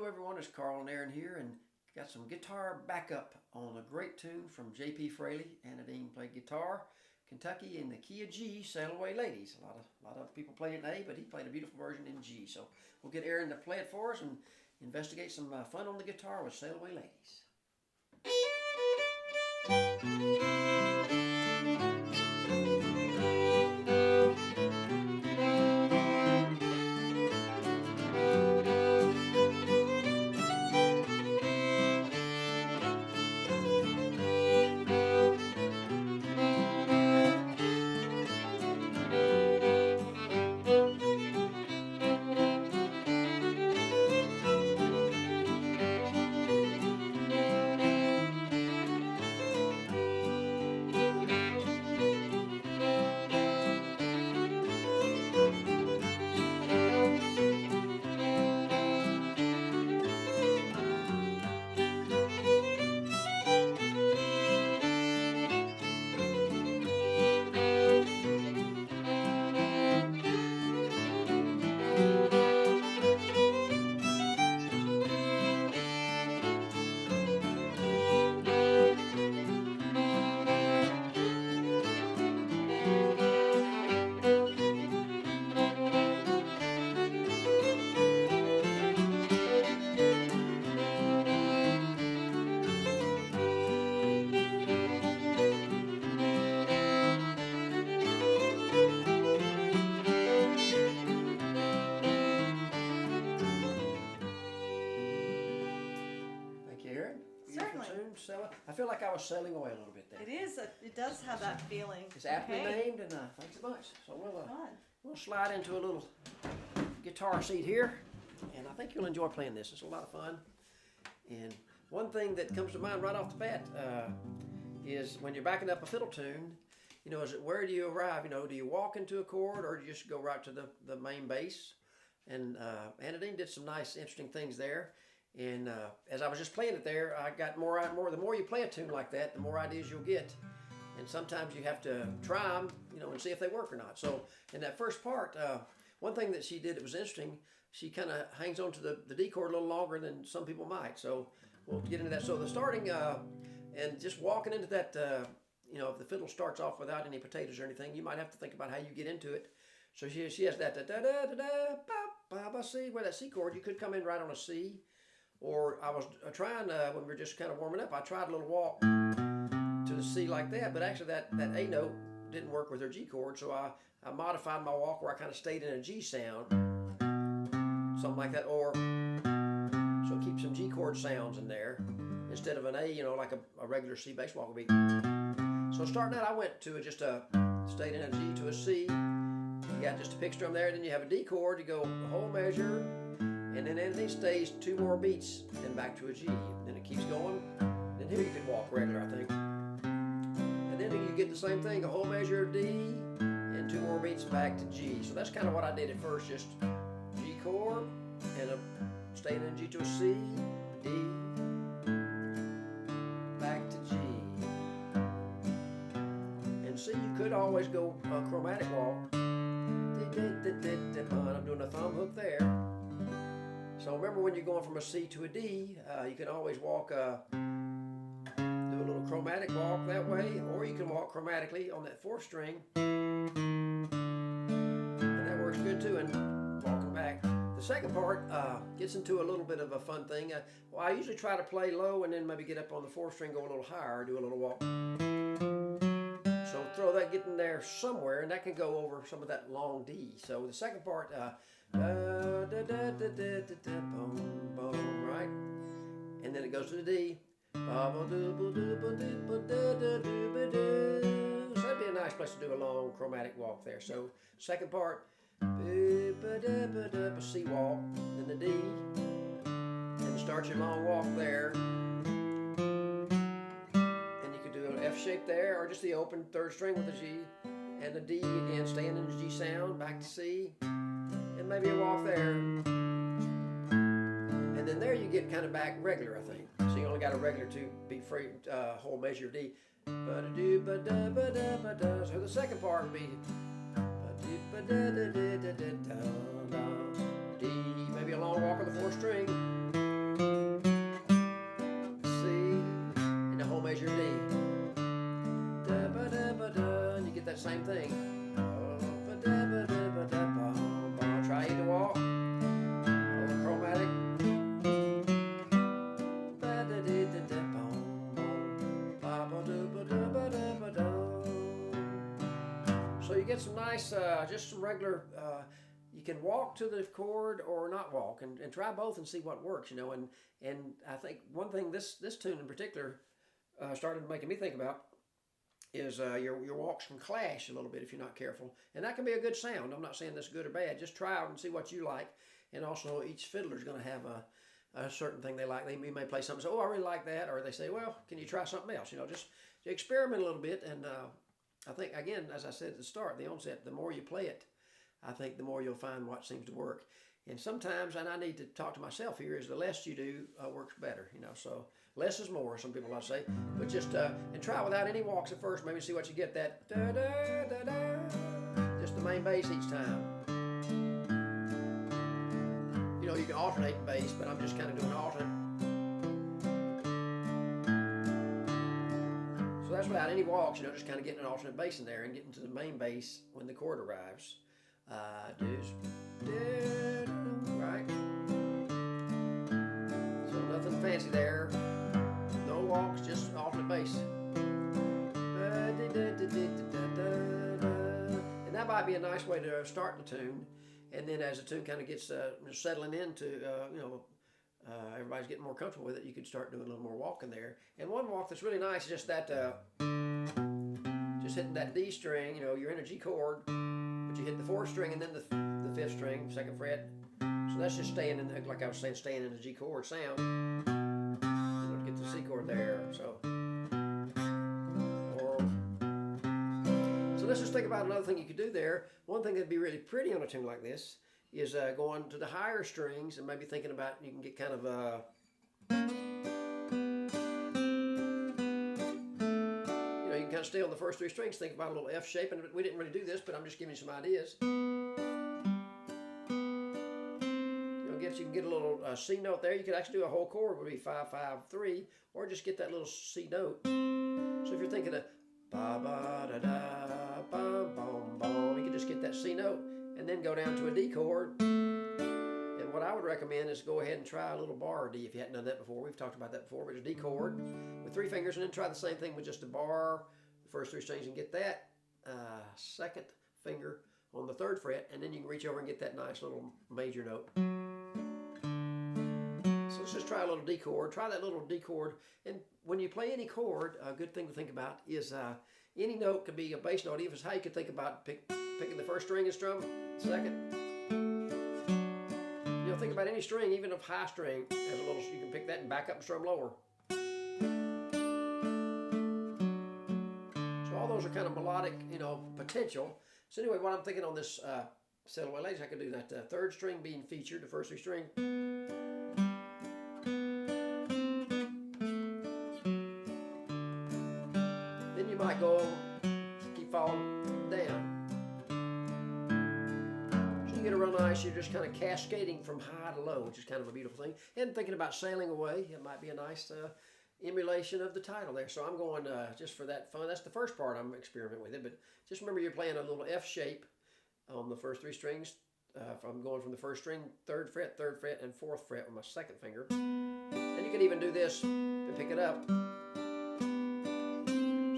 Hello everyone, it's Carl and Erynn here, and got some guitar backup on a great tune from J.P. Fraley. Anadine played guitar, Kentucky in the key of G, Sail Away Ladies. A lot of people play it in A, but he played a beautiful version in G. So we'll get Erynn to play it for us and investigate some fun on the guitar with Sail Away Ladies. Certainly. I feel like I was sailing away a little bit there. It is. It does have that feeling. It's aptly named, and thanks a bunch. So we'll slide into a little guitar seat here, and I think you'll enjoy playing this. It's a lot of fun. And one thing that comes to mind right off the bat is when you're backing up a fiddle tune, where do you arrive? Do you walk into a chord, or do you just go right to the main bass? And Anadine did some nice, interesting things there. And as I was just playing it there, I got more. The more you play a tune like that, the more ideas you'll get. And sometimes you have to try them, and see if they work or not. So in that first part, one thing that she did that was interesting, she kind of hangs on to the D chord a little longer than some people might. So we'll get into that. So the starting and just walking into that, if the fiddle starts off without any potatoes or anything, you might have to think about how you get into it. So she has that da da da da da ba ba C, where that C chord, you could come in right on a C. Or I was trying, when we were just kind of warming up, I tried a little walk to the C like that, but actually that A note didn't work with her G chord, so I modified my walk where I kind of stayed in a G sound, something like that, or so keep some G chord sounds in there instead of an A, like a regular C bass walk would be. So starting out, I went to stayed in a G to a C. You got just a pick strum there, then you have a D chord, you go a whole measure, and then it stays 2 more beats, then back to a G. Then it keeps going. Then here you could walk regular, I think. And then you get the same thing, a whole measure of D, and 2 more beats back to G. So that's kind of what I did at first, just G chord, and staying in G to a C, D, back to G. And C, you could always go a chromatic walk. I'm doing a thumb hook there. So remember, when you're going from a C to a D, you can always walk, do a little chromatic walk that way, or you can walk chromatically on that 4th string, and that works good too. And walking back, the second part gets into a little bit of a fun thing. I usually try to play low and then maybe get up on the 4th string, go a little higher, do a little walk. So throw that, get in there somewhere, and that can go over some of that long D. So the second part, right? And then it goes to the D. So that'd be a nice place to do a long chromatic walk there. So second part, C walk, then the D, and start your long walk there. And you could do an F shape there, or just the open 3rd string with a G, and the D again, staying in the G sound, back to C. And maybe a walk there, and then there you get kind of back regular, I think. So you only got a regular 2 beat free whole measure of D. So the second part would be D, maybe a long walk on the 4th string, get some nice, just some regular, you can walk to the chord or not walk, and try both and see what works, you know. And I think one thing this tune in particular started making me think about is your walks can clash a little bit if you're not careful, and that can be a good sound. I'm not saying that's good or bad. Just try out and see what you like, and also each fiddler is going to have a certain thing they like. They may play something, say, "Oh, I really like that," or they say, "Well, can you try something else?" You know, just experiment a little bit. And I think, again, as I said at the start, the onset, the more you play it, I think the more you'll find what seems to work. And sometimes, and I need to talk to myself here, is the less you do works better, you know. So less is more, some people like to say. But just, and try without any walks at first, maybe see what you get, that da-da-da-da, just the main bass each time. You know, you can alternate bass, but I'm just kind of doing alternate. So that's without any walks, you know, just kind of getting an alternate bass in there and getting to the main bass when the chord arrives. Right? So nothing fancy there. No walks, just alternate bass. And that might be a nice way to start the tune. And then as the tune kind of gets settling into, you know, everybody's getting more comfortable with it, you could start doing a little more walking there. And one walk that's really nice is just that, just hitting that D string. You know, you're in a G chord, but you hit the 4th string and then the 5th string, 2nd fret. So that's just staying in, like I was saying, staying in the G chord sound. You know, to get the C chord there. So let's just think about another thing you could do there. One thing that'd be really pretty on a tune like this is going to the higher strings and maybe thinking about, you can get kind of you know, you can kind of stay on the first 3 strings, think about a little F shape, and we didn't really do this, but I'm just giving you some ideas. You know, you can get a little C note there. You could actually do a whole chord, would be 5, 5, 3, or just get that little C note. So if you're thinking of ba ba da da bum bum bum, you can just get that C note and then go down to a D chord. And what I would recommend is go ahead and try a little bar D if you hadn't done that before. We've talked about that before, but it's a D chord with 3 fingers, and then try the same thing with just a bar, the first 3 strings, and get that 2nd finger on the 3rd fret, and then you can reach over and get that nice little major note. So let's just try a little D chord. Try that little D chord, and when you play any chord, a good thing to think about is any note could be a bass note. Even if it's how you could think about picking the 1st string and strum, 2nd. You know, think about any string, even if high string has a little, you can pick that and back up and strum lower. So all those are kind of melodic, you know, potential. So anyway, what I'm thinking on this Sail Away Ladies, I could do that 3rd string being featured, the first 3 strings. Then you might go, keep falling down. So you get a real nice, you're just kind of cascading from high to low, which is kind of a beautiful thing. And thinking about sailing away, it might be a nice emulation of the title there. So I'm going just for that fun. That's the first part I'm experimenting with it, but just remember you're playing a little F shape on the first 3 strings. I'm going from the 1st string, 3rd fret, and 4th fret with my 2nd finger. And you can even do this and pick it up. So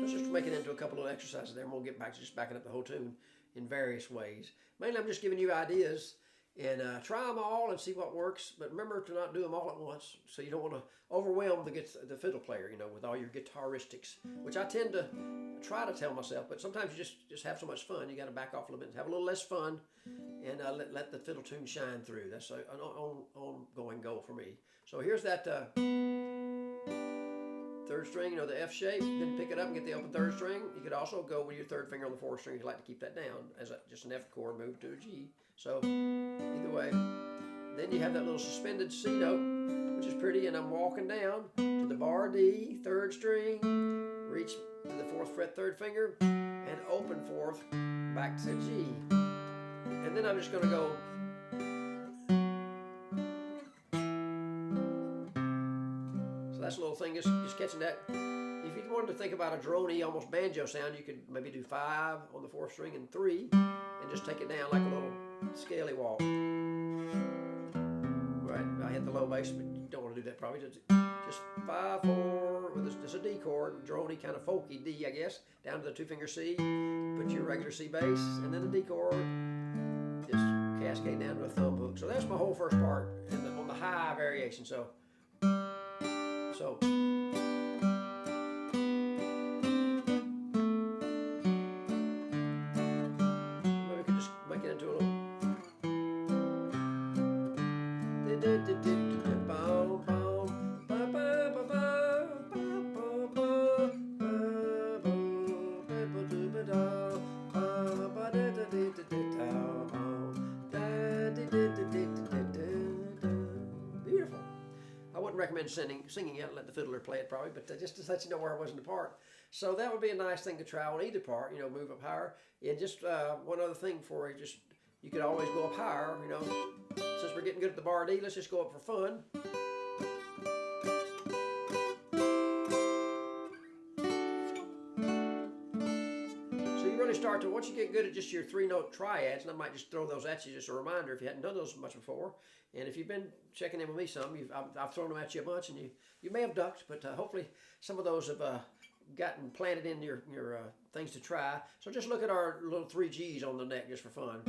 let's just make it into a couple of exercises there, and we'll get back to just backing up the whole tune in various ways. Mainly I'm just giving you ideas, and try them all and see what works, but remember to not do them all at once, so you don't want to overwhelm the fiddle player, you know, with all your guitaristics, which I tend to try to tell myself, but sometimes you just have so much fun, you got to back off a little bit and have a little less fun, and let the fiddle tune shine through. That's an ongoing goal for me. So here's that 3rd string, you know, the F shape, then pick it up and get the open 3rd string. You could also go with your 3rd finger on the 4th string if you like to keep that down as just an F chord, move to a G. So either way, then you have that little suspended C note, which is pretty, and I'm walking down to the bar D, 3rd string, reach to the 4th fret, 3rd finger, and open 4th back to G. And then I'm just going to go. So that's a little thing, just catching that. If you wanted to think about a droney, almost banjo sound, you could maybe do 5 on the 4th string and 3, and just take it down like a little scaly walk. Right, I hit the low bass, but you don't want to do that probably. Just just 5/4 with just a D chord, droney kind of folky D, I guess, down to the 2-finger C. Put your regular C bass, and then the D chord, just cascade down to a thumb hook. So that's my whole first part on the high variation. So. Maybe we could just make it into a little. Beautiful. I wouldn't recommend singing it and let the fiddler play it probably, but just to let you know where I was in the part. So that would be a nice thing to try on either part, move up higher. And just one other thing for you, you could always go up higher, Since we're getting good at the bar D, let's just go up for fun. So you really start to, once you get good at just your 3-note triads, and I might just throw those at you, just a reminder if you hadn't done those much before. And if you've been checking in with me some, I've thrown them at you a bunch, and you may have ducked, but hopefully some of those have gotten planted in your things to try. So just look at our little 3 G's on the neck just for fun.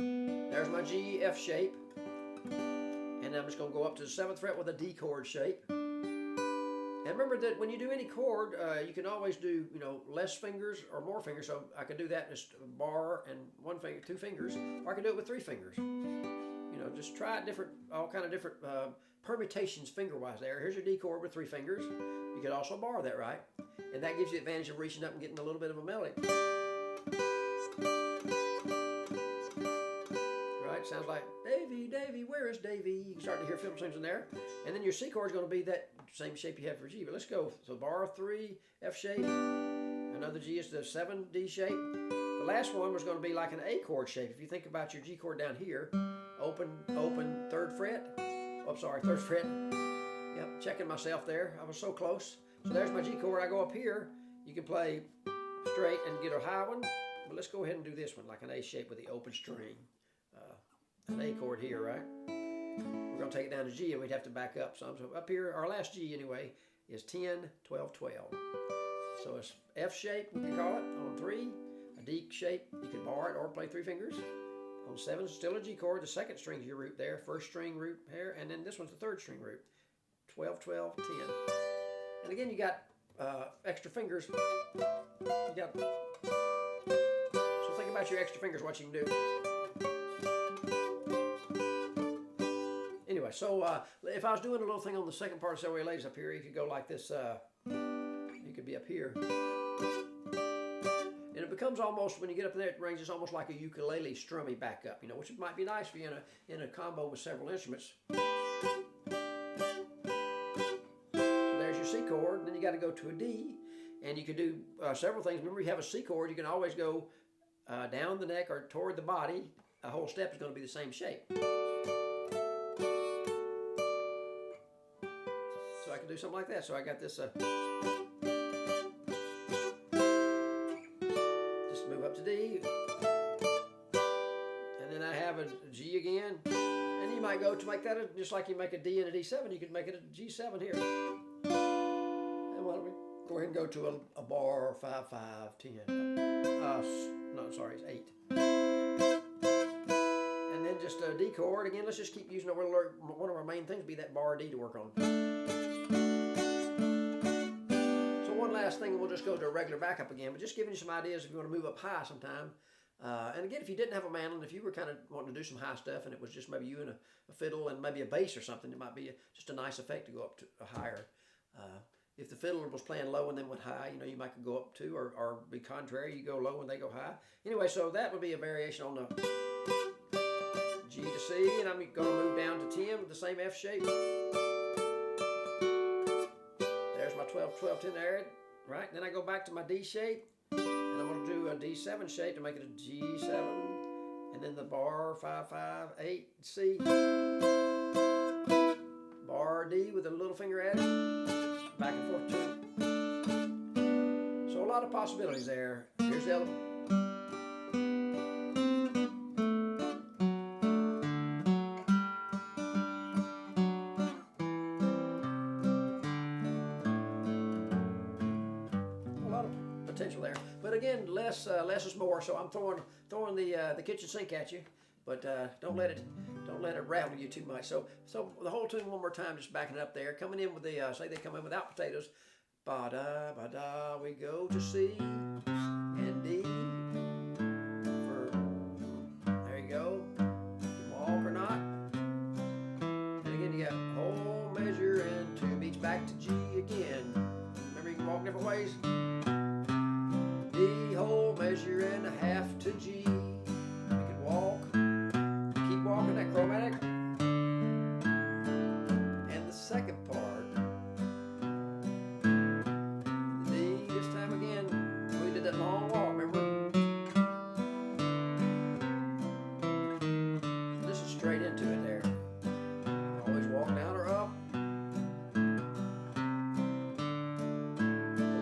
There's my G, F shape. And I'm just going to go up to the 7th fret with a D chord shape. And remember that when you do any chord, you can always do, less fingers or more fingers. So I can do that just a bar and 1 finger, 2 fingers, or I can do it with 3 fingers. Just try all kind of different permutations finger-wise there. Here's your D chord with 3 fingers. You could also bar that, right? And that gives you the advantage of reaching up and getting a little bit of a melody. Right? Sounds like, Davy, Davy, where is Davy? You can start to hear film tunes in there. And then your C chord is going to be that same shape you have for G. But let's go. So bar 3, F shape. Another G is the 7, D shape. The last one was going to be like an A chord shape. If you think about your G chord down here, open, 3rd fret. Oh, sorry, 3rd fret. Yep, checking myself there. I was so close. So there's my G chord. I go up here. You can play straight and get a high one. But let's go ahead and do this one, like an A shape with the open string. An A chord here, right? We're going to take it down to G, and we'd have to back up some. So up here, our last G anyway, is 10, 12, 12. So it's F shape, we can call it, on 3. A D shape, you can bar it or play 3 fingers. On 7, still a G chord. The 2nd string's your root there. 1st string root here, and then this one's the 3rd string root. 12, 12, 10. And again, you got extra fingers. So think about your extra fingers, what you can do. Anyway, so if I was doing a little thing on the second part of Several Ladies up here, you could go like this. You could be up here. And it becomes almost, when you get up there, it ranges almost like a ukulele strummy backup, which might be nice for you in a combo with several instruments. C chord, and then you got to go to a D, and you can do several things. Remember, you have a C chord, you can always go down the neck or toward the body. A whole step is going to be the same shape. So I can do something like that. So I got this, just move up to D, and then I have a G again, and you might go to make that just like you make a D and a D7, you could make it a G7 here. Go ahead and go to a bar 5, 5, 10. No, sorry, it's 8. And then just a D chord. Again, let's just keep using it. One of our main things be that bar D to work on. So one last thing, we'll just go to a regular backup again, but just giving you some ideas if you want to move up high sometime. And again, if you didn't have a mandolin, if you were kind of wanting to do some high stuff and it was just maybe you and a fiddle and maybe a bass or something, it might be just a nice effect to go up to a higher. If the fiddler was playing low and then went high, you might could go up 2, or be contrary, you go low and they go high. Anyway, so that would be a variation on the G to C, and I'm going to move down to 10 with the same F shape. There's my 12, 12, 10 there, right? Then I go back to my D shape, and I'm going to do a D7 shape to make it a G7, and then the bar 5, 5, 8, C. Bar D with a little finger added. Back and forth too. So a lot of possibilities there. Here's the other one. potential there. But again, less is more. So I'm throwing the kitchen sink at you, but don't let it rattle you too much. So the whole tune one more time, just backing it up there. Coming in with the say they come in without potatoes. Ba da ba da, we go to C and D. There you go. Walk or not. And again, you got whole measure and 2 beats back to G again. Remember, you can walk different ways. D, whole measure and a half to G. You can walk. Keep walking that chromatic. And the second part. The D, this time again. We did that long walk, remember? This is straight into it there. Always walk down or up.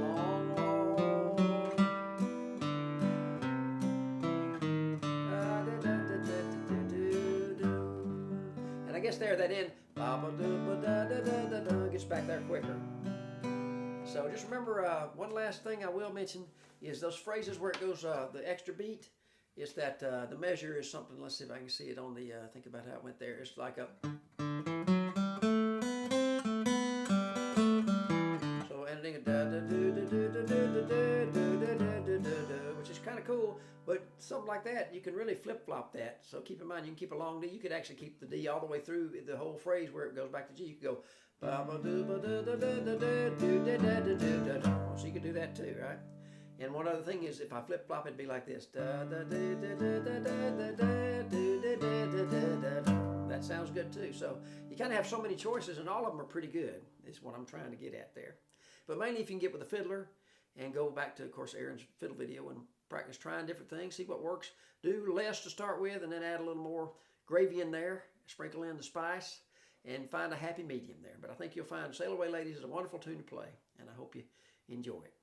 Long walk. And I guess there that end gets back there quicker. So just remember, one last thing I will mention is those phrases where it goes the extra beat. Is that the measure is something? Let's see if I can see it on the. Think about how it went there. It's like a. So ending a which is kind of cool, but something like that you can really flip flop that. So keep in mind you can keep a long D. You could actually keep the D all the way through the whole phrase where it goes back to G. You could go. So you could do that too, right? And one other thing is if I flip flop, it'd be like this. That sounds good too. So you kind of have so many choices, and all of them are pretty good. Is what I'm trying to get at there. But mainly if you can get with a fiddler and go back to, of course, Erynn's fiddle video and practice trying different things, see what works. Do less to start with, and then add a little more gravy in there. Sprinkle in the spice, and find a happy medium there. But I think you'll find Sail Away Ladies is a wonderful tune to play, and I hope you enjoy it.